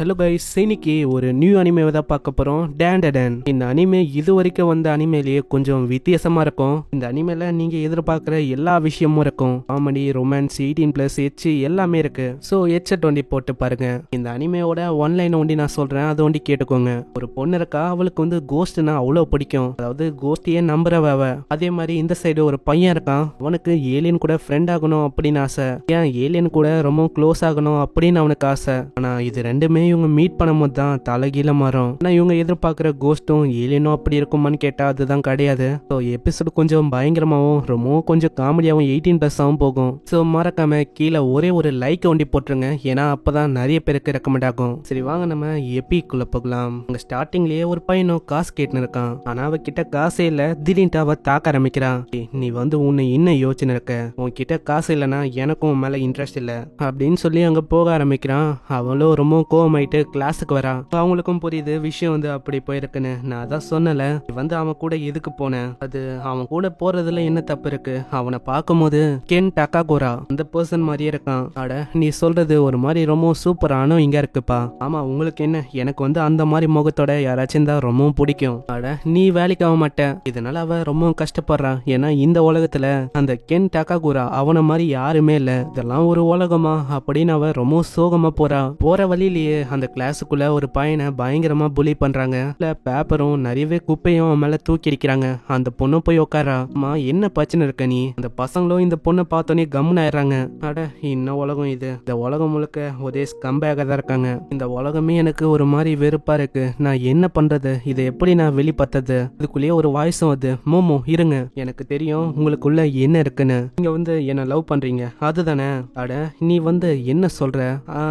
Hello guys, இன்னைக்கு ஒரு new anime தான் பார்க்க போறோம். டேண்டடன். இந்த அனிமே இது வரைக்கும் வந்த அனிமேலேயே கொஞ்சம் வித்தியாசமா இருக்கும். இந்த அனிமேல நீங்க எதிர்பார்க்குற எல்லா விஷயமும் இருக்கும். காமெடி, ரொமான்ஸ், 18+ எச் எல்லாமே இருக்கு. ஸோ H20 போட்டு பாருங்க. இந்த அனிமேயோட ஒன்லைன் ஒண்டி நான் சொல்றேன், அதை ஒண்டி கேட்டுக்கோங்க. ஒரு பொண்ணு இருக்கா, அவளுக்கு வந்து கோஸ்ட்னா அவ்வளோ பிடிக்கும். அதாவது கோஸ்டையே நம்புறவ. அதே மாதிரி இந்த சைடு ஒரு பையன் இருக்கான், அவனுக்கு ஏலியன் கூட ஃப்ரெண்ட் ஆகணும் அப்படின்னு ஆசை. ஏன் ஏலியன் கூட ரொம்ப க்ளோஸ் ஆகணும் அப்படின்னு அவனுக்கு ஆசை. ஆனா இது ரெண்டுமே இவங்க மீட் பண்ணும்போது தான் தலைகீழ மாறும். ஆனா இவங்க எதிர்பார்க்கிற கோஸ்டும் ஏலியனும் அப்படி இருக்குமான்னு கேட்டா அதுதான் கிடையாது. ஸோ எபிசோடு கொஞ்சம் பயங்கரமாவும் ரொம்பவும் கொஞ்சம் காமெடியாவும் 18+ போகும். ஸோ மறக்காம கீழே ஒரே ஒரு லைக் ஒண்டி போட்டுருங்க, ஏன்னா அப்பதான் நிறைய பேருக்கு ரெக்கமெண்ட் ஆகும். சரி வாங்க நம்ம எபிக்குள்ள போகலாம். அங்க ஸ்டார்டிங்லயே ஒரு பையனும் காசு கேட்டுன்னு இருக்கான். ஆனா அவகிட்ட காசே இல்ல. திடீர்னு அவ தாக்க ஆரம்பிக்கிறான். நீ வந்து உன்னை இன்னும் யோசனை இருக்க, உன்கிட்ட காசு இல்லைன்னா எனக்கும் உன் மேல இன்ட்ரெஸ்ட் இல்ல அப்படின்னு சொல்லி அங்க போக ஆரம்பிக்கிறான். அவளும் ரொம்ப கோவமாயிட்டு கிளாஸுக்கு வரா. அவங்களுக்கும் புரியுது விஷயம் வந்து அப்படி போயிருக்குன்னு. நான் அதான் சொன்னல, வந்து அவன் கூட எதுக்கு போனேன், அது அவன் கூட போறதுல என்ன தப்பு இருக்கு. அவனை பார்க்கும்போது கென் டக்காகோரா அந்த பர்சன் மாதிரியே இருக்கான். அட நீ சொல்றது ஒரு மாதிரி ரொம்ப சூப்பரான இங்க இருக்குப்பா. ஆமா உங்களுக்கு என்ன, எனக்கு வந்து அந்த மாதிரி முகத்தோட யாராச்சும் தான் ரொம்பவும் பிடிக்கும். அட நீ வேலைக்கு ஆக மாட்ட. இதனால அவ ரொம்ப கஷ்டப்படுறான். ஏன்னா இந்த உலகத்துல அந்த கென் டக்காகோரா அவனை மாதிரி யாருமே இல்ல. இதெல்லாம் ஒரு உலகமா அப்படின்னு அவ ரொம்ப சோகமா போறா. போற வழியிலேயே அந்த கிளாஸுக்குள்ள ஒரு பையனை பயங்கரமா புலி பண்றாங்க. பேப்பரும் நிறையவே குப்பையும் அவன் மேல தூக்கி அடிக்கிறாங்க. அந்த பொண்ணு போய் உட்காரா. அம்மா என்ன பிரச்சனை இருக்க நீ. அந்த பசங்களும் இந்த பொண்ணை பார்த்தோன்னே கம்முன்னு ஆயிடுறாங்க. அட என்ன உலகம் இது. இந்த உலகம் முழுக்க ஒரே ஸ்கம்பேக தான் இருக்காங்க. இந்த உலகமே எனக்கு ஒரு மாதிரி வெறுப்பா இருக்கு. நான் என்ன பண்றது, இதை எப்படி நான் வெளிப்படுத்துறது. இதுக்குள்ளேயே ஒரு வாய்ஸும் அது, மோமோ இருங்க, எனக்கு தெரியும் உங்களுக்குள்ள என்ன இருக்குன்னு. நீங்க வந்து என்ன லவ் பண்றீங்க அதுதானே. அட நீ வந்து என்ன சொல்ற.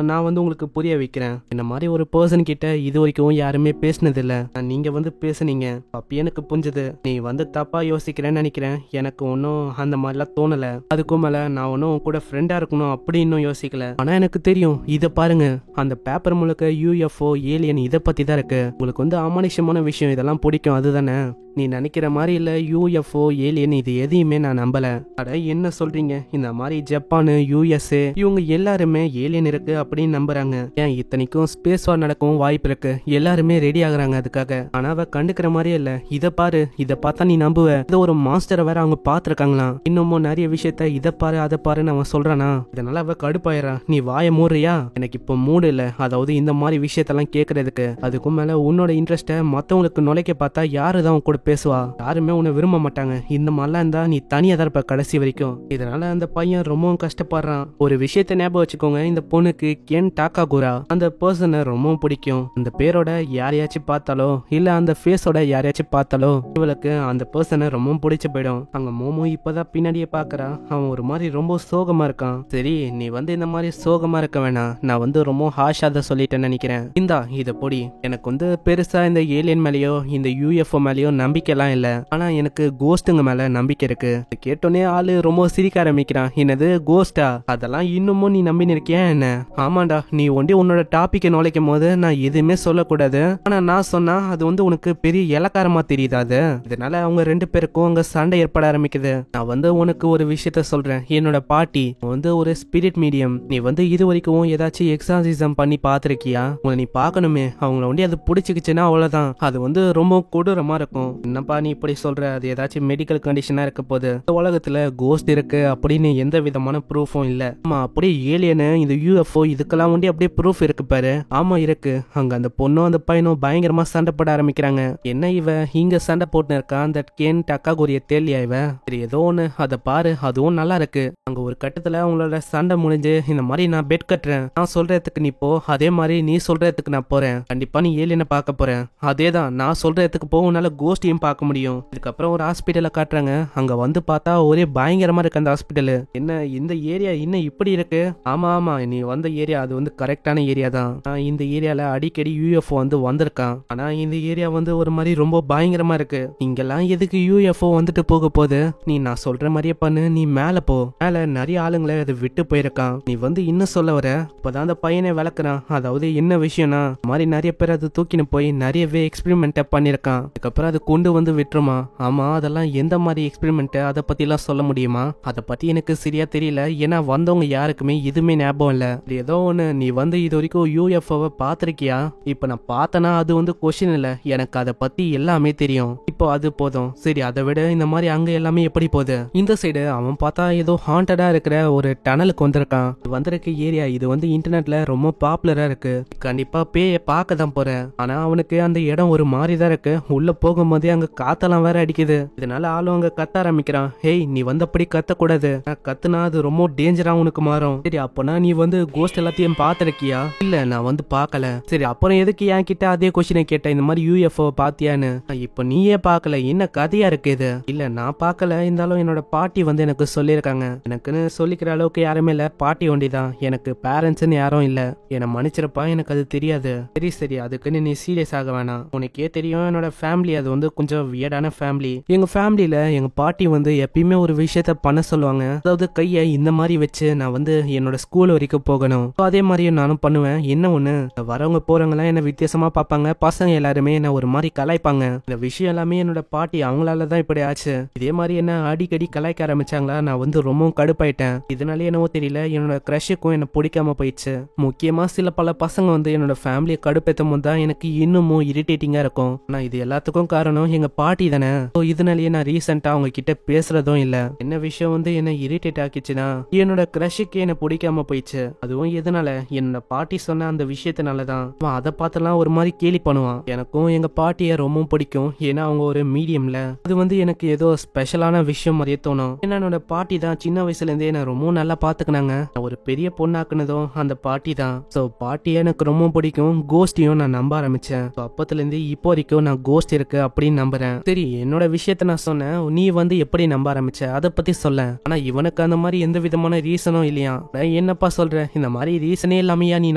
நான் வந்து உங்களுக்கு புரிய வைக்கிறேன். இந்த மாதிரி ஒரு பர்சன் கிட்ட இது வரைக்கும் யாருமே பேசினது இல்ல. நீங்க வந்து பேசுனீங்க, அப்ப எனக்கு புரிஞ்சது. நீ வந்து தப்பா யோசிக்கிறேன்னு நினைக்கிறேன். எனக்கு ஒன்னும் அந்த மாதிரிலாம் தோணல. அதுக்கும் மேல நான் ஒன்னும் கூட ஃப்ரெண்டா இருக்கணும் அப்படி இன்னும் யோசிக்கல. ஆனா எனக்கு தெரியும். இத பாருங்க, அந்த பேப்பர் முழுக்க UFO ஏலியன் இதை பத்தி தான் இருக்கு. உங்களுக்கு வந்து அமானுஷமான விஷயம் இதெல்லாம் பிடிக்கும் அதுதானே. நீ நினைக்கிற மாதிரி இல்ல UFO ஏலியன் இது எதையுமே நான் நம்பல. அட என்ன சொல்றீங்க. இந்த மாதிரி ஜப்பானு USA இவங்க எல்லாருமே ஏலியன் இருக்கு அப்படின்னு நம்புறாங்க. ஏன் இத்தனைக்கும் ஸ்பேஸ் வார் நடக்கவும் வாய்ப்பு இருக்கு. எல்லாருமே ரெடி ஆகுறாங்க அதுக்காக. ஆனா அவ கண்டுக்கிற மாதிரியே இல்ல. இத பாரு, இத பார்த்தா நீ நம்புவ. இது ஒரு மாஸ்டரை வேற அவங்க பாத்துருக்காங்களாம். இன்னமும் நிறைய விஷயத்த இத பாரு அதை பாருன்னு அவன் சொல்றானா. இதனால அவ கடுப்பாயிரா. நீ வாய மூடுறியா, எனக்கு இப்போ மூடு இல்ல. அதாவது இந்த மாதிரி விஷயத்தெல்லாம் கேட்கறதுக்கு. அதுக்கும் மேல உன்னோட இன்ட்ரெஸ்ட மத்தவங்களுக்கு நுழைக்க பார்த்தா யாருதான் கூட பேசுவா. யாருமே உன்னை விரும்ப மாட்டாங்க. இந்த மாதிரிலாம் இருந்தா நீ தனியா தான் இருப்ப கடைசி வரைக்கும். இதனால அந்த பையன் ரொம்பவும் கஷ்டப்படுறான். ஒரு விஷயத்த ஞாபகம் வச்சுக்கோங்க, இந்த பொண்ணுக்கு கென் டாக்காகுரா அந்த பர்சனை ரொம்ப பிடிக்கும். அந்த பேரோட யாரையாச்சும் பார்த்தாலோ இல்ல அந்த ஃபேஸோட யாரையாச்சும் பார்த்தாலோ இவளுக்கு அந்த பர்சனை ரொம்ப பிடிச்சு போயிடும். அங்க மோமோ இப்பதான் பின்னாடியே பாக்குறா. அவன் ஒரு மாதிரி ரொம்ப சோகமா இருக்கான். சரி நீ வந்து இந்த மாதிரி சோகமா இருக்க வேணாம், நான் வந்து ரொம்ப ஹாஷா தான் சொல்லிட்டேன்னு நினைக்கிறேன். இந்தா இத பொடி. எனக்கு வந்து பெருசா இந்த ஏலியன் மேலேயோ இந்த UFO மேலேயோ நம்பிக்கைலாம் இல்ல. ஆனா எனக்கு கோஸ்ட்டுங்க மேல நம்பிக்கை இருக்கு. கேட்டோன்னே ஆளு ரொம்ப சிரிக்க ஆரம்பிக்கிறான். என்னது கோஸ்டா, அதெல்லாம் இன்னமும் நீ நம்பின்னு இருக்கியா என்ன. ஆமாண்டா, நீ ஒண்டி உன்னோட டாபிக்கை நுழைக்கும் போது நான் எதுவுமே சொல்லக்கூடாது. ஆனா நான் சொன்னா அது வந்து உனக்கு பெரிய இலக்காரமா தெரியுதா அது. இதனால அவங்க ரெண்டு பேருக்கும் அங்க சண்டை ஏற்பட ஆரம்பிக்குது. நான் வந்து உனக்கு ஒரு விஷயத்த சொல்றேன். என்னோட பாட்டி வந்து ஒரு ஸ்பிரிட் மீடியம். நீ வந்து இது வரைக்கும் ஏதாச்சும் எக்ஸாசிசம் பண்ணி பாத்திருக்கியா. உங்களை நீ பாக்கணுமே. அவங்கள ஒண்டி அது பிடிச்சிக்கிச்சுன்னா அவ்வளவுதான். அது வந்து ரொம்ப கொடூரமா இருக்கும். என்னப்பா நீ இப்படி சொல்ற, அது ஏதாச்சும் மெடிக்கல் கண்டிஷனா இருக்க போது. இந்த உலகத்துல கோஸ்ட் இருக்கு அப்படின்னு எந்த விதமான ப்ரூஃபும் இல்ல. ஆமா அப்படியே ஏலியனு இந்த UFO இதுக்கெல்லாம் ஒண்டி அப்படியே ப்ரூஃப் இருக்கு பாரு. ஆமா இருக்கு. அங்க அந்த பொண்ணும் அந்த பையனும் பயங்கரமா சண்டை போட ஆரம்பிக்கிறாங்க. என்ன இவ இங்க சண்டை போட்டு இருக்கா, அந்த கென் டக்காகுரிய தேலியா இவ. சரி ஏதோ ஒண்ணு, அதை பாரு, அதுவும் நல்லா இருக்கு. அங்க ஒரு கட்டத்துல அவங்களோட சண்டை முடிஞ்சு இந்த மாதிரி நான் பெட் கட்டுறேன், நான் சொல்றதுக்கு நீ போ, அதே மாதிரி நீ சொல்றதுக்கு நான் போறேன். கண்டிப்பா நீ ஏலியனை பார்க்க போறேன். அதேதான் நான் சொல்றதுக்கு போ, உன்னால கோஸ்டையும் பார்க்க முடியும். இதுக்கப்புறம் ஒரு ஹாஸ்பிட்டலை காட்டுறாங்க. அங்க வந்து பார்த்தா ஒரே பயங்கரமா இருக்கு அந்த ஹாஸ்பிட்டல். என்ன இந்த ஏரியா இன்னும் இப்படி இருக்கு. ஆமா ஆமா நீ வந்த ஏரியா அது வந்து கரெக்டான ஏரியா தான். இந்த ஏரியால அடிக்கடி UFO வந்து வந்திருக்கான். ஆனா இந்த ஏரியா வந்து ஒரு மாதிரி ரொம்ப பயங்கரமா இருக்கு. இங்கெல்லாம் எதுக்கு UFO வந்துட்டு போக போகுது. நீ நான் சொல்ற மாதிரியே பண்ணு, நீ மேல போ. மேல நிறைய ஆளுங்களை அது விட்டு போயிருக்கான். நீ வந்து இன்னும் சொல்ல வர. இப்பதான் அந்த பையனை விளக்குறான். அதாவது என்ன விஷயம்னா, மாதிரி நிறைய பேர் அது தூக்கின்னு போய் நிறையவே எக்ஸ்பெரிமெண்ட் பண்ணிருக்கான். அதுக்கப்புறம் அது கொண்டு வந்து விட்டுருமா. ஆமா அதெல்லாம் எந்த மாதிரி எக்ஸ்பெரிமெண்ட், அதை பத்தி எல்லாம் சொல்ல முடியுமா. அதை பத்தி எனக்கு சரியா தெரியல. ஏன்னா வந்தவங்க யாருக்குமே எதுவுமே ஞாபகம் இல்ல. ஏதோ ஒண்ணு, நீ வந்து இது வரைக்கும் யூஎஃப்ஓவை பார்த்திருக்கியா? இப்ப நான் பார்த்தனா அது வந்து கொஸ்டின் இல்ல, எனக்கு அதை பத்தி எல்லாமே தெரியும். இப்போ அது போதும். சரி, அதை விட இந்த மாதிரி அங்க எல்லாமே எப்படி போகுது? இந்த சைடு அவன் பார்த்தா ஏதோ ஹாண்டடா இருக்கிற ஒரு டனலுக்கு வந்திருக்கான். வந்திருக்க ஏரியா இது வந்து இன்டர்நெட்ல ரொம்ப பாப்புலரா இருக்கு. கண்டிப்பா பேய பார்க்க தான் போறேன். ஆனா அவனுக்கு அந்த இடம் ஒரு மாதிரி தான் இருக்கு. உள்ள போகும்போதே அங்க காத்தெல்லாம் வேற அடிக்குது. இதனால ஆளும் அங்க கத்த ஆரம்பிக்கிறான். ஹேய், நீ வந்தபடி கத்த கூடாது, கத்துனா அது ரொம்ப டேஞ்சரா உனக்கு மாறும். சரி, அப்பனா நீ வந்து கோஸ்ட் எல்லாத்தையும் பார்த்திருக்கியா? இல்ல, நான் வந்து பார்க்கல. சரி, அப்புறம் எதுக்கு என் கிட்ட அதே கொஸ்டினை கேட்ட, இந்த மாதிரி யூஎஃப்ஓ பாத்தியான்னு? இப்ப நீயே பார்க்கல, என்ன கதையா இருக்கு இது? இல்ல, நான் பார்க்கல. இருந்தாலும் என்னோட பாட்டி வந்து எனக்கு சொல்லியிருக்காங்க. எனக்குன்னு சொல்லிக்கிற அளவுக்கு யாருமே இல்ல, பாட்டி ஒண்டிதான். எனக்கு பேரண்ட்ஸ்ன்னு யாரும் இல்ல. என்னை மன்னிச்சிருப்பா, எனக்கு அது தெரியாது. சரி சரி, அதுக்குன்னு நீ சீரியஸ் ஆக வேணாம். உனக்கே தெரியும் என்னோட ஃபேமிலி அது வந்து கொஞ்சம் வியர்டான ஃபேமிலி. எங்க ஃபேமிலியில எங்க பாட்டி வந்து எப்பயுமே ஒரு விஷயத்த பண்ண சொல்லுவாங்க. அதாவது கையை இந்த மாதிரி வச்சு நான் வந்து என்னோட ஸ்கூல் வரைக்கும் போகணும். அதே மாதிரியும் நானும் பண்ணுவேன். என்ன ஒண்ணு, வரவங்க போறவங்க எல்லாம் என்ன வித்தியாசமா பார்ப்பாங்க. பசங்க எல்லாருமே என்ன ஒரு மாதிரி கலாய்ப்பாங்க. இந்த விஷயம் எல்லாமே என்னோட பாட்டி அவங்களாலதான் இப்படி ஆச்சு. இதே மாதிரி என்ன அடிக்கடி கலாய்க்க ஆரம்பிச்சாங்களா, நான் வந்து ரொம்பவும் கடுப்பாயிட்டேன். இதனாலே என்னவோ தெரியல, என்னோட கிரஷுக்கும் என்ன பிடிக்காம போயிடுச்சு. முக்கியமா சில பல பசங்க வந்து என்னோட ஃபேமிலியை கடுப்பேற்றும் போது தான் எனக்கு இன்னமும் இரிட்டேட்டிங்கா இருக்கும். நான் இது எல்லாத்துக்கும் காரணம் எங்க பாட்டி தானே. இதனாலேயே நான் ரீசெண்டா அவங்க கிட்ட பேசுறதும் இல்ல. என்ன விஷயம் வந்து என்ன இரிட்டேட் ஆக்கிச்சுன்னா, என்னோட கிரஷுக்கு என்ன பிடிக்காம போயிடுச்சு. அதுவும் எதனால, என்னோட பாட்டி சொன்ன அந்த விஷயத்தினாலதான். அவன் அதை பார்த்தெல்லாம் ஒரு மாதிரி கேலி பண்ணுவான். எனக்கும் எங்க பாட்டிய ரொம்ப பிடிக்கும். ஏன்னா அவங்க ஒரு மீடியம்ல அது வந்து எனக்கு ஏதோ ஸ்பெஷலான விஷயம் மாதிரியே தோணும். ஏன்னா என்னோட பாட்டி தான் சின்ன வயசுல இருந்தே என்ன ரொம்ப நல்லா பாத்துக்கினாங்க. ஒரு பெரிய பொண்ணாக்குனதும் அந்த பாட்டி தான். சோ பாட்டிய எனக்கு ரொம்ப பிடிக்கும். கோஸ்டையும் நான் நம்ப ஆரம்பிச்சேன். அப்பத்துல இருந்து இப்போ வரைக்கும் நான் கோஸ்ட் இருக்கு அப்படின்னு நம்புறேன். சரி, என்னோட விஷயத்த நான் சொன்னேன், நீ வந்து எப்படி நம்ப ஆரம்பிச்ச அதை பத்தி சொல்ல. ஆனா இவனுக்கு அந்த மாதிரி எந்த விதமான ரீசனும் இல்லையா. என்னப்பா சொல்ற, இந்த மாதிரி ரீசனே இல்லாமையா நீ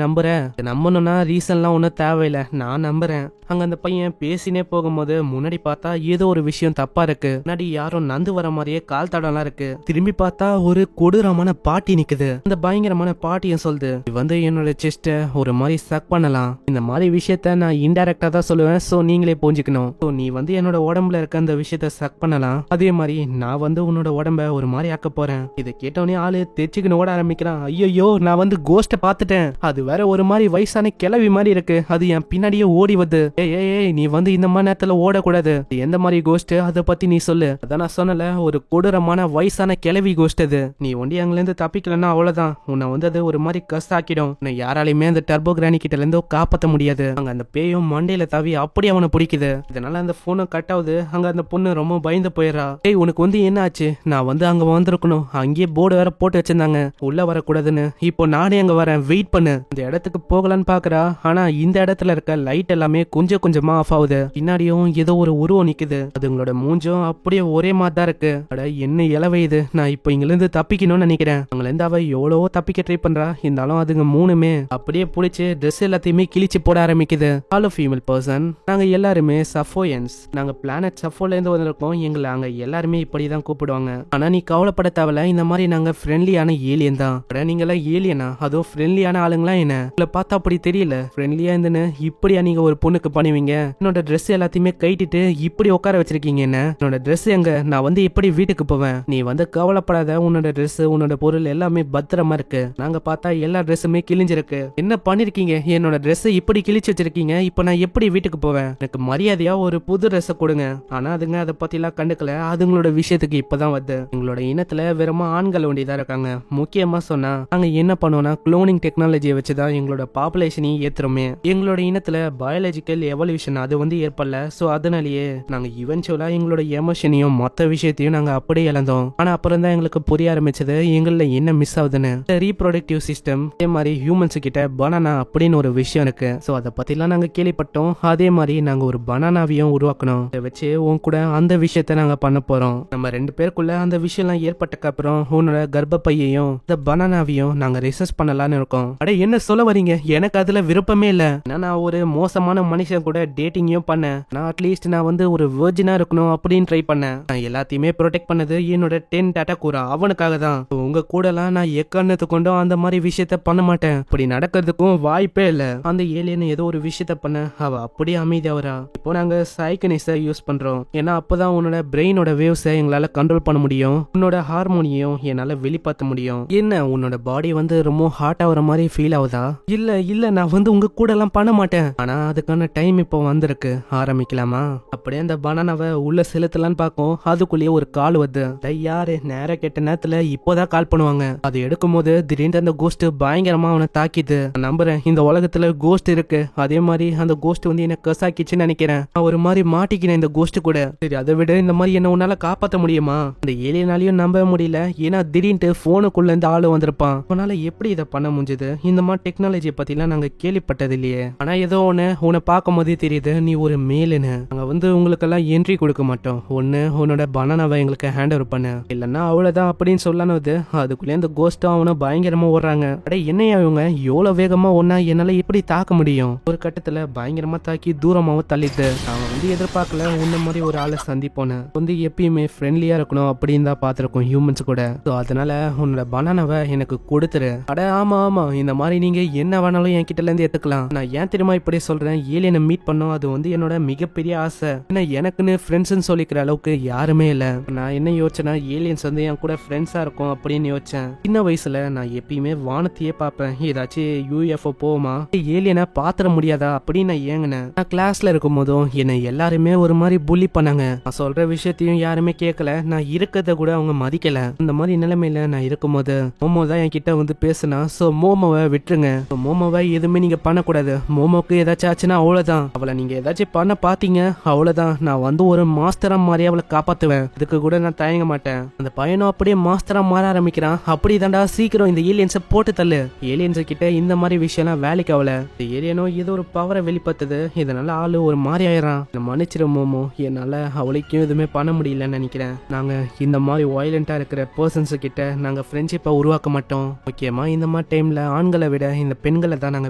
நம்புற? நம்பணும்னா ரீசன்லாம் ஒன்னும் தேவையில்லை, நான் நம்புறேன். அங்க அந்த பையன் பேசினே போகும்போது முன்னாடி பார்த்தா ஏதோ ஒரு விஷயம் தப்பா இருக்கு. முன்னாடி யாரும் நந்து வர மாதிரியே கால் தடம்லாம் இருக்கு. திரும்பி பார்த்தா ஒரு கொடூரமான பாட்டி நிக்குது. அந்த பயங்கரமான பாட்டியும் சொல்லுது, வந்து என்னோட செஸ்ட ஒரு மாதிரி சக் பண்ணலாம். இந்த மாதிரி விஷயத்த நான் இன்டைரக்டா தான் சொல்லுவேன். சோ நீங்களே புரிஞ்சுக்கணும். சோ நீ வந்து என்னோட உடம்புல இருக்க அந்த விஷயத்த சக் பண்ணலாம். அதே மாதிரி நான் வந்து உன்னோட உடம்ப ஒரு மாதிரி ஆக்க போறேன். இதை கேட்டவனே ஆளு தெரிச்சுக்கணும் ஓட ஆரம்பிக்கிறான். ஐயோ, நான் வந்து கோஸ்ட பாத்துட்டேன். அது வேற ஒரு மாதிரி வயசான கிளவி மாதிரி இருக்கு. அது என் பின்னாடியே ஓடி வந்து, ஏய் நீ வந்து இந்த மாதிரி நேரத்துல ஓடக்கூடாது. எந்த மாதிரி கோஸ்ட், அதை பத்தி நீ சொல்லு. அதான் நான் சொன்னல, ஒரு கொடூரமான வயசான கிளவி கோஸ்ட் அது. நீ ஒண்டி அங்க இருந்து தப்பிக்கலன்னா அவ்வளவுதான். உன்னை வந்து அது ஒரு மாதிரி கஸ் ஆக்கிடும். யாராலையுமே அந்த டர்போ கிரானி கிட்ட இருந்து காப்பாற்ற முடியாது. அங்க அந்த பேயும் மண்டையில தாவி அப்படி அவனை பிடிக்குது. இதனால அந்த போனும் கட் ஆகுது. அங்க அந்த பொண்ணு ரொம்ப பயந்து போயிடறா. ஏய், உனக்கு வந்து என்ன ஆச்சு? நான் வந்து அங்க வந்திருக்கணும். அங்கேயே போர்டு வேற போட்டு வச்சிருந்தாங்க, உள்ள வரக்கூடாதுன்னு. இப்போ நானே அங்க வரேன், வெயிட் பண்ணு. இந்த இடத்துக்கு போகலான்னு பாக்குறா. ஆனா இந்த இடத்துல இருக்க லைட் எல்லாமே கொஞ்சம் கொஞ்சமா ஆஃப் ஆகுது. பின்னாடியும் ஏதோ ஒரு உருவம் நிக்குது. அதுங்களோட மூஞ்சும் அப்படியே ஒரே மாதிரி தான் இருக்கு. அட என்ன இளவையுது. நான் இப்போ இங்க இருந்து தப்பிக்கணும்னு நினைக்கிறேன். அங்க இருந்து அவ எவ்வளவோ தப்பிக்க ட்ரை பண்றா. இருந்தாலும் அதுங்க மூணுமே அப்படியே புடிச்சு ட்ரெஸ் எல்லாத்தையுமே கிழிச்சு போட ஆரம்பிக்குது. ஹலோ ஃபீமேல் பர்சன், நாங்க எல்லாருமே சஃபோயன்ஸ். நாங்க பிளானட் சஃபோல இருந்து வந்திருக்கோம். எங்களை அங்க எல்லாருமே இப்படிதான் கூப்பிடுவாங்க. ஆனா நீ கவலைப்பட தேவையில்ல, இந்த மாதிரி நாங்க ஃப்ரெண்ட்லியான ஏலியன் தான். நீங்க எல்லாம் ஏலியனா? அதுவும் ஃப்ரெண்ட்லியான ஆளுங்களா? என்ன உங்களை பார்த்தா அப்படி தெரியல. ஃப்ரெண்ட்லியா இருந்துன்னு இப்படியா நீங்க ஒரு பொண்ணுக்கு பண்ணுவீங்க? என்னோட ட்ரெஸ் எல்லாத்தையுமே கைட்டிட்டு இப்படி உட்கார வச்சிருக்கீங்க. என்ன என்னோட ட்ரெஸ் எங்க? நான் வந்து எப்படி வீட்டுக்கு போவேன்? நீ வந்து கவலைப்படாத, உன்னோட ட்ரெஸ் உன்னோட பொருள் எல்லாமே பத்திரமா இருக்கு. நாங்க பார்த்தா எல்லா ட்ரெஸ்ஸுமே கிழிஞ்சிருக்கு. என்ன பண்ணிருக்கீங்க? என்னோட ட்ரெஸ் இப்படி கிழிச்சு வச்சிருக்கீங்க. இப்ப நான் எப்படி வீட்டுக்கு போவேன்? எனக்கு மரியாதையா ஒரு புது ட்ரெஸ் கொடுங்க. ஆனா அதுங்க அதை பத்தி எல்லாம் கண்டுக்கல. அதுங்களோட விஷயத்துக்கு இப்பதான் வருது. எங்களோட இனத்துல வெறும் ஆண்கள் ஒண்டிதான் இருக்காங்க. முக்கியமா சொன்னா நாங்க என்ன பண்ணுவோம்னா குளோனிங் டெக்னாலஜியை வச்சுதான் எங்களோட பாப்புலேஷனையும் ஏத்துறோமே. எங்களோட இனத்துல பயாலஜிக்கல் எவல்யூஷன் அது வந்து ஏற்படல. சோ அதனாலேயே நாங்க இவென்ச்சுவலா எங்களோட எமோஷனையும் மொத்த விஷயத்தையும் நாங்க அப்படியே இழந்தோம். ஆனா அப்புறம் தான் எங்களுக்கு புரிய ஆரம்பிச்சது எங்கள என்ன மிஸ் ஆகுதுன்னு. ரீப்ரொடக்டிவ் சிஸ்டம், அதே மாதிரி ஹியூமன்ஸ் கிட்ட பனானா அப்படின்னு ஒரு விஷயம் இருக்கு. சோ அதை பத்திலாம் நாங்க கேள்விப்பட்டோம். அதே மாதிரி நாங்க ஒரு பனானாவையும் உருவாக்கணும். இதை வச்சு உன் கூட அந்த விஷயத்த நாங்க பண்ண போறோம். நம்ம ரெண்டு பேருக்குள்ள அந்த விஷயம் எல்லாம் ஏற்பட்டக்கு அப்புறம் உன்னோட கர்ப்பப்பையையும் இந்த பனானாவையும் நாங்க ரிசர்ச் பண்ணலாம்னு இருக்கோம். அட என்ன சொல்ல வரீங்க? எனக்கு அதுல விருப்பமே இல்ல. நான் ஒரு மோசமான மனுஷன் கூட டேட்டிங்கும் பண்ணேன். நான் அட்லீஸ்ட் நான் வந்து ஒரு வெர்ஜினா இருக்கணும் அப்படின்னு ட்ரை பண்ணேன். நான் எல்லாத்தையுமே ப்ரொடெக்ட் பண்ணது என்னோட 10 டாட்டா கூறா அவனுக்காக தான். உங்க கூட எல்லாம் நான் எக்காரணத்து கொண்டும் அந்த மாதிரி விஷயத்த பண்ண மாட்டேன். அப்படி நடக்கிறதுக்கும் வாய்ப்பே இல்ல. அந்த ஏலியன் ஏதோ ஒரு விஷயத்த பண்ண அவ அப்படியே அமைதியாவரா. இப்போ நாங்க சைக்கனிஸ யூஸ் பண்றோம். ஏன்னா அப்பதான் உன்னோட பிரெயினோட வேவ்ஸை எங்களால கண்ட்ரோல் பண்ண முடியும். உன்னோட ஹார்மோனியும் என்னால வெளிப்படுத்த முடியும். என்ன உன்னோட பாடி வந்து ரொம்ப ஹாட் ஆகுற மாதிரி ஃபீல் ஆகுதா? இல்ல இல்ல நான் வந்து உங்க கூட எல்லாம் பண்ண மாட்டேன், ஆனா அதுக்கான டைம் இப்போ வந்திருக்கு, ஆரம்பிக்கலாமா? அப்படியே அந்த பனானாவை உள்ள செலுத்தலான்னு பார்க்கும், அதுக்குள்ளேயே ஒரு கால் வருது. யாரு நேர கேட்ட நேரத்துல இப்போதான் கால் பண்ணுவாங்க. அது எடுக்கும் போது திடீர்னு அந்த கோஸ்ட் பயங்கரமா அவனை தாக்கிது. நான் நம்புறேன் இந்த உலகத்துல கோஸ்ட் இருக்கு, அதே மாதிரி அந்த கோஸ்ட் வந்து என்ன கசாக்கிச்சுன்னு நினைக்கிறேன். நான் ஒரு மாதிரி மாட்டிக்கினேன் இந்த கோஸ்ட் கூட. சரி அதை விட இந்த மாதிரி என்ன உன்னால காப்பாத்த முடியுமா? அந்த ஏலியனாலையும் நம்ப முடியல, ஏன்னா திடீர்னு போனுக்குள்ள இருந்து ஆளு வந்திருப்பான். உன்னால எப்படி இதை பண்ண முடிஞ்சது? இந்த மாதிரி டெக்னாலஜி பத்திலாம் நாங்க கேள்விப்பட்டது இல்லையே. ஆனா ஏதோ ஒண்ணு உன்னை பார்க்கும் போதே தெரியுது, நீ ஒரு மேலுன்னு. நாங்க வந்து உங்களுக்கெல்லாம் என்ட்ரி கொடுக்க மாட்டோம். ஒண்ணு உன்னோட பனானாவை எங்களுக்கு ஹேண்ட் ஓவர் பண்ணு, இல்லன்னா அவ்வளவுதான் அப்படின்னு சொல்லணுது. அதுக்குள்ளே அந்த கோஸ்டும் அவனும் பயங்கரமா ஓடுறாங்க. அடே என்னையா இவங்க எவ்வளவு வேகமா ஒன்னா என்னால எப்படி தாக்க முடியும்? ஒரு கட்டத்துல பயங்கரமா தாக்கி தூரமாவும் தள்ளிட்டு அவன் வந்து எதிர்பார்க்கல உன்ன மாதிரி ஒரு ஆளை சந்திப்போன்னு. வந்து எப்பயுமே ஃப்ரெண்ட்லியா இருக்கணும் அப்படின்னு தான் பாத்திருக்கோம் ஹியூமன்ஸ் கூட. அதனால உன்னோட பனானாவை எனக்கு கொடுத்துரு. அட ஆமா ஆமா, இந்த மாதிரி நீங்க என்ன வேணாலும் என் கிட்ட இருந்து எடுத்துக்கலாம். நான் ஏன் தெரியுமா இப்படி சொல்றேன்? ஏலியனை மீட் பண்ணோம், அது வந்து என்னோட மிகப்பெரிய ஆசை. ஏன்னா எனக்குன்னு ஃப்ரெண்ட்ஸ்ன்னு சொல்லிக்கிற அளவுக்கு யாருமே இல்ல. நான் என்ன யோசிச்சேன்னா ஏலியன்ஸ் வந்து என் கூட ஃப்ரெண்ட்ஸா இருக்கும் அப்படின்னு யோசிச்சேன். சின்ன வயசுல நான் எப்பயுமே வானத்தையே பார்ப்பேன், ஏதாச்சும் யூஎஃப்ஓ போகுமா, ஏலியனை பாத்திர முடியாதா அப்படின்னு நான் ஏங்கினேன். நான் கிளாஸ்ல இருக்கும் போதும் என்னை எல்லாருமே ஒரு மாதிரி புள்ளி பண்ணாங்க. நான் சொல்ற விஷயத்தையும் யாருமே கேட்கல, நான் இருக்கிறத கூட அவங்க மதிக்கல. அந்த மாதிரி நிலைமையில நான் இருக்கும்போது மோமோ தான் என் கிட்ட வந்து பேசுனா. சோ மோமோவை விட்டுருங்க, மோமோவை எதுவுமே நீங்க பண்ணக்கூடாது. மோமோக்கு ஏதாச்சும் ஆச்சுன்னா அவ்வளவுதான், அவளை நீங்க ஏதாச்சும் பண்ண பாத்தீங்க அவ்வளவுதான், நான் வந்து ஒரு மாஸ்டரா மாதிரி அவளை காப்பாத்துவேன், அதுக்கு கூட நான் தயங்க மாட்டேன். அந்த பையனும் அப்படியே மாஸ்டரா மாற ஆரம்பிக்கிறான். அப்படிதான்டா, சீக்கிரம் இந்த ஏலியன்ஸை போட்டு தள்ளு. ஏலியன்ஸ் கிட்ட இந்த மாதிரி விஷயம்லாம் வேலைக்கு ஆகல. இந்த ஏலியனும் ஏதோ ஒரு பவரை வெளிப்படுத்துது, இதனால ஆளு ஒரு மாதிரி ஆயிரான். மன்னிச்சிரு மோமோ, என்னால அவளைக்கும் எதுவுமே பண்ண முடியலன்னு நினைக்கிறேன். நாங்க இந்த மாதிரி வயலண்டா இருக்கிற பர்சன்ஸ் கிட்ட நாங்க ஃப்ரெண்ட்ஷிப்பை உருவாக்க மாட்டோம். முக்கியமா இந்த மாதிரி டைம்ல ஆண்களை விட இந்த பெண்களை தான் நாங்க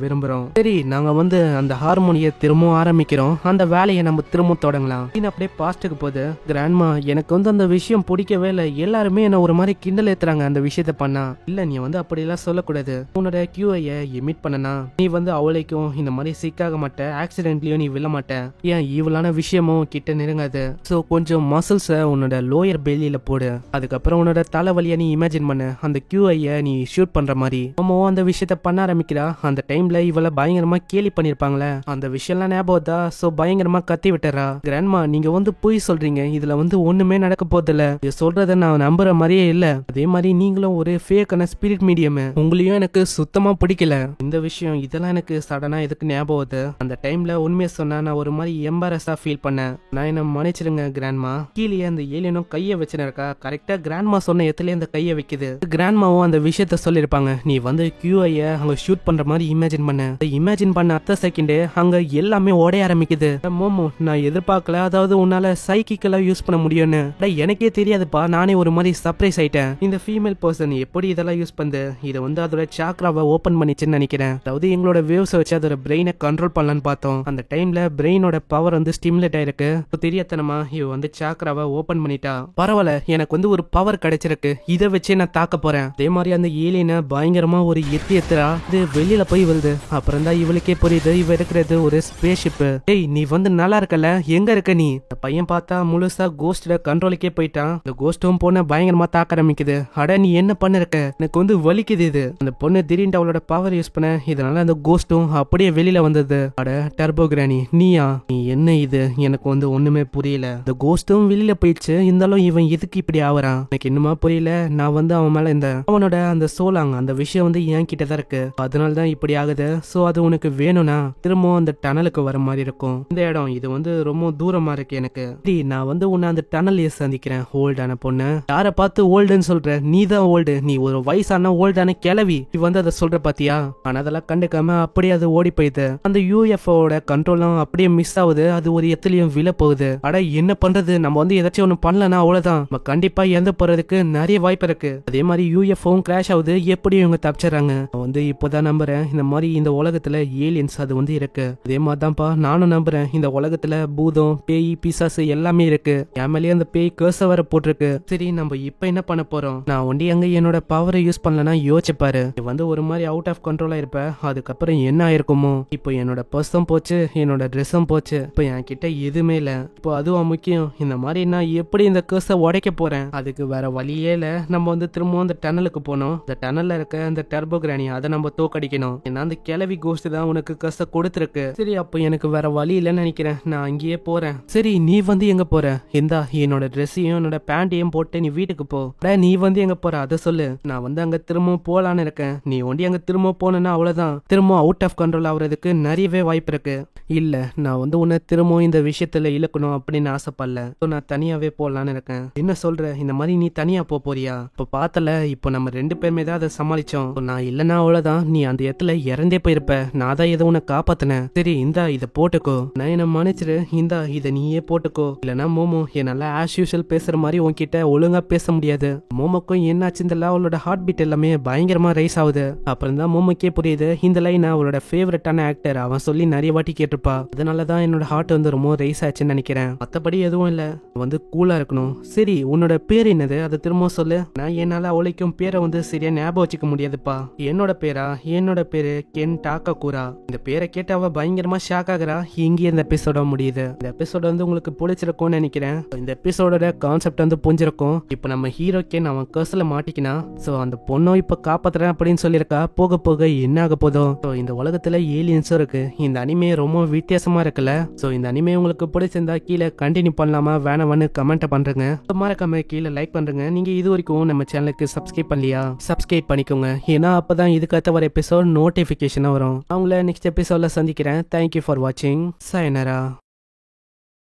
விரும்புறோம். சரி நாங்க வந்து அந்த ஹார்மோனியை திரும்பவும் ஆரம்பிக்கிறோம், அந்த வேலையை நம்ம திரும்ப தொடங்கலாம். அப்படியே பாஸ்டுக்கு போகுது. கிராண்ட்மா எனக்கு வந்து அந்த விஷயம் பிடிக்கவே இல்லை, எல்லாருமே என்ன ஒரு மாதிரி கிண்டல் ஏத்துறாங்க அந்த விஷயத்த பண்ணா. இல்ல நீ வந்து அப்படி எல்லாம் சொல்லக்கூடாது, உன்னோட கியூஐ எமிட் பண்ணனா நீ வந்து அவளைக்கும் இந்த மாதிரி சிக்காக மாட்ட, ஆக்சிடென்ட்லயும் நீ விழ மாட்ட. ஏன் ஈவலான விஷயமும் கிட்ட நெருங்காது. சோ கொஞ்சம் மசில்ஸ உன்னோட லோயர் பெல்லியில போடு, அதுக்கப்புறம் உன்னோட தலைவலிய நீ இமேஜின் பண்ணு, அந்த கியூஐ நீ ஷூட் பண்ற மாதிரி. அம்மாவும் அந்த விஷயத்த பண்ண ஆரம்பிக்கிறா. அந்த டைம்ல இவளை பயங்கரமா கேலி பண்ணிருப்பாங்களே, அந்த விஷயம்லாம் ஞாபகம் தான். சோ பயங்கரமா கத்தி விட்டுறா. கிராண்ட்மா நீங்க வந்து பொய் சொல்றீங்க, இதுல வந்து ஒண்ணுமே நடக்க போதில்ல, இது சொல்றத நான் நம்புற மாதிரியே இல்ல. அதே மாதிரி நீங்களும் ஒரு ஃபேக்கான ஸ்பிரிட் மீடியம், உங்களையும் எனக்கு சுத்தமா பிடிக்கல இந்த விஷயம். இதெல்லாம் எனக்கு சடனா எதுக்கு ஞாபகம் வருது? அந்த டைம்ல உண்மையை சொன்னா நான் ஒரு மாதிரி எம்பாரஸா ஃபீல் பண்ணேன். நான் என்ன மன்னிச்சிருங்க கிராண்ட்மா. கீழே அந்த ஏலியனும் கையை வச்சுன்னு இருக்கா. கரெக்டா கிராண்ட்மா சொன்ன இடத்துல அந்த கையை வைக்குது. கிராண்ட்மாவும் அந்த விஷயத்த சொல்லிருப்பாங்க, நீ வந்து கியூஐ அங்க ஷூட் பண்ற மாதிரி இமேஜின் பண்ண. இமேஜின் பண்ண அடுத்த செகண்டே அங்க எல்லாமே உடைய ஆரம்பிக்குது. மோமோ நான் எதிர்பார்க்கல, அதாவது உன்னால சைக்கிக்கலா யூஸ் பண்ண முடியும்னு. எனக்கே தெரியாதுப்பா, நானே ஒரு மாதிரி சர்ப்ரைஸ் ஆயிட்டேன். இந்த ஃபீமேல் பர்சன் எப்படி இதெல்லாம் யூஸ் பண்ணுது, இதை வந்து அதோட சாக்ராவை ஓபன் பண்ணிச்சுன்னு நினைக்கிறேன். அதாவது எங்களோட வேவ்ஸ் வச்சு அதோட பிரெயினை கண்ட்ரோல் பண்ணலான்னு பார்த்தோம். அந்த டைம்ல பிரெயினோட பவர் வந்து ஸ்டிமுலேட் ஆயிருக்கு. தெரியாதனமா இவ வந்து சாக்ராவை ஓபன் பண்ணிட்டா. பரவாயில்ல, எனக்கு வந்து ஒரு பவர் கிடைச்சிருக்கு, இதை வச்சே நான் தாக்க போறேன். அதே மாதிரி அந்த ஏலியனை பயங்கரமா ஒரு எத்திரா இது வெளியில போய் வருது. அப்புறம் தான் இவளுக்கே புரியுது இவ இருக்கிறது ஒரு ஸ்பேஸ் ஷிப். ஏய் நீ வந்து நல்லா இருக்கல, எங்க இருக்க நீ? இந்த பையன் பார்த்தா முழுசா கோஸ்டோட கண்ட்ரோலுக்கே போயிட்டான். இந்த கோஸ்டும் பொண்ணை பயங்கரமா தாக்க ஆரம்பிக்குது. அட நீ என்ன பண்ணிருக்க, எனக்கு வந்து வலிக்குது இது. அந்த பொண்ணு திடீர்னு அவளோட பவர் யூஸ் பண்ண, இதனால அந்த கோஸ்டும் அப்படியே வெளியில வந்தது. அட டர்போ கிரானி நீயா? நீ என்ன இது, எனக்கு வந்து ஒண்ணுமே புரியல. இந்த கோஸ்டும் வெளியில போயிடுச்சு, இருந்தாலும் இவன் எதுக்கு இப்படி ஆவறான் எனக்கு இன்னுமா புரியல. நான் வந்து அவன் மேல இந்த அவனோட அந்த சோலாங் அந்த விஷயம் வந்து என் கிட்ட தான் இருக்கு, அதனால தான் இப்படி ஆகுது. சோ அது உனக்கு வேணும்னா திரும்பவும் அந்த டனலுக்கு வர மாதிரி இருக்கும். இந்த இடம் இது வந்து ரொம்ப தூரமா இருக்கு எனக்கு. நான் வந்து உன்னை அந்த டனல் சந்திக்கிறேன். ஓல்டான பொண்ணு, யார பார்த்து ஓல்டுன்னு சொல்ற? நீ தான் ஓல்டு, நீ ஒரு வயசான ஓல்டான கிளவி. நீ வந்து அதை சொல்ற பாத்தியா? ஆனா அதெல்லாம் கண்டுக்காம அப்படியே அது ஓடி போயிடுது. அந்த யூஎஃப்ஓட கண்ட்ரோலும் அப்படியே மிஸ் ஆகுது, அது ஒரு எத்துலயும் விழ போகுது. அட என்ன பண்றது, நம்ம வந்து ஏதாச்சும் ஒண்ணு பண்ணலன்னா அவ்வளவுதான், நம்ம கண்டிப்பா இறந்து போறதுக்கு நிறைய வாய்ப்பு இருக்கு. அதே மாதிரி யூஎஃப்ஓவும் கிராஷ் ஆகுது, எப்படி இவங்க தப்பிச்சிடறாங்க. வந்து இப்போதான் நம்புறேன் இந்த மாதிரி இந்த உலகத்துல ஏலியன்ஸ் அது வந்து இருக்கு. அதே மாதிரிதான்ப்பா நானும் நம்புறேன் இந்த உலகத்துல பூதம் பேய் பிசாசு எல்லாமே இருக்கு. என் மேலேயே அந்த பேய் கேர்ஸ வர போட்டிருக்கு. சரி நம்ம இப்ப என்ன பண்ண போறோம்? நான் ஒண்டி அங்க என்னோட பவரை யூஸ் பண்ணலன்னா யோசிச்சுப்பாரு, வந்து ஒரு மாதிரி அவுட் ஆஃப் கண்ட்ரோலா இருப்ப. அதுக்கப்புறம் என்ன ஆயிருக்குமோ? இப்போ என்னோட பர்ஸும் போச்சு, என்னோட ட்ரெஸ்ஸும் போச்சு, இப்போ என் கிட்ட எதுவுமே இல்ல. இப்போ அதுவும் முக்கியம், இந்த மாதிரி நான் எப்படி இந்த கேர்ஸை உடைக்க போறேன்? அதுக்கு வேற வழியே இல்ல. நம்ம வந்து திரும்பவும் அந்த டனலுக்கு போனோம். இந்த டனல்ல இருக்க அந்த டர்போ கிரானி அதை நம்ம தோக்கடி சாகடிக்கணும். ஏன்னா அந்த கிளவி கோஸ்ட் தான் உனக்கு கஷ்ட கொடுத்துருக்கு. சரி அப்போ எனக்கு வேற வழி இல்லைன்னு நினைக்கிறேன், நான் அங்கேயே போறேன். சரி நீ வந்து எங்க போற? இந்தா என்னோட ட்ரெஸ்ஸையும் என்னோட பேண்டையும் போட்டு நீ வீட்டுக்கு போ. நீ வந்து எங்க போற அதை சொல்லு. நான் வந்து அங்க திரும்பவும் போலான்னு இருக்கேன். நீ ஒண்டி அங்க திரும்ப போனா அவ்வளவுதான், திரும்ப அவுட் ஆஃப் கண்ட்ரோல் ஆகுறதுக்கு நிறையவே வாய்ப்பு இருக்கு. இல்ல நான் வந்து உன்னை திரும்பவும் இந்த விஷயத்துல இழுக்கணும் அப்படின்னு ஆசைப்படல. நான் தனியாவே போலான்னு இருக்கேன். என்ன சொல்ற? இந்த மாதிரி நீ தனியா போறியா? இப்ப பார்த்தல, இப்போ நம்ம 2 பேருமே தான் அதை சமாளிச்சோம். நான் இல்லைன்னா அவ்வளவுதான், நீ அந்த இடத்துல இறந்தே போயிருப்ப. நான் தான் ஏதோ உன்னை காப்பாத்தினேன். சரி இந்தா இதை போட்டுக்கோ. நான் என்ன மன்னிச்சிரு, இந்தா இதை நீயே போட்டுக்கோ. இல்லைன்னா மோமோ என்னால ஆஸ் யூஷுவல் பேசுற மாதிரி உன்கிட்ட ஒழுங்கா பேச முடியாது. மோமோக்கும் என்னாச்சுல அவளோட ஹார்ட் பீட் எல்லாமே பயங்கரமா ரைஸ் ஆகுது. அப்புறம் தான் மோமோக்கே புரியுது இந்த லைன் அவளோட ஃபேவரட்டான ஆக்டர் அவன் சொல்லி நிறைய வாட்டி கேட்டிருப்பா. அதனாலதான் என்னோட ஹார்ட் வந்து ரொம்ப ரைஸ் ஆச்சுன்னு நினைக்கிறேன். மத்தபடி எதுவும் இல்ல, வந்து கூலா இருக்கணும். சரி உன்னோட பேர் என்னது? அதை திரும்ப சொல்லு. நான் என்னால அவளைக்கும் பேரை வந்து சரியா ஞாபகம் வச்சுக்க முடியாதுப்பா. என்னோட பேரா? என்னோட பேரு கென் டாக்கக்கூரா. இந்த பேரை கேட்டு அவ பயங்கரமா ஷாக் ஆகுறா. இங்கே இந்த எபிசோட முடியுது. இந்த எபிசோட வந்து உங்களுக்கு பிடிச்சிருக்கும்னு நினைக்கிறேன். இந்த எபிசோட கான்செப்ட் வந்து புரிஞ்சிருக்கும். இப்போ நம்ம ஹீரோ கென் அவன் கர்ஸ்ல மாட்டிக்கினா, சோ அந்த பொண்ணோ இப்ப காப்பாத்துறேன் அப்படின்னு சொல்லியிருக்கா. போக போக என்ன ஆக போதோ. இந்த உலகத்துல ஏலியன்ஸும் இருக்கு. இந்த அனிமே ரொம்ப வித்தியாசமா இருக்குல்ல. சோ இந்த அனிமே உங்களுக்கு பிடிச்சிருந்தா கீழே கண்டினியூ பண்ணலாமா வேணாமான்னு கமெண்ட் பண்றேங்க. மறக்காம கீழே லைக் பண்றேங்க. நீங்க இது வரைக்கும் நம்ம சேனலுக்கு சப்ஸ்கிரைப் பண்ணலையா? சப்ஸ்கிரைப் பண்ணிக்கோங்க. ஏன்னா அப்பதான் இதுக்கு அடுத்த வர எபிசோட் நோட்டிபிகேஷனா வரும். அவங்கள நெக்ஸ்ட் எபிசோட்ல சந்திக்கிறேன். தேங்க்யூ ஃபார் வாட்சிங். sayonara.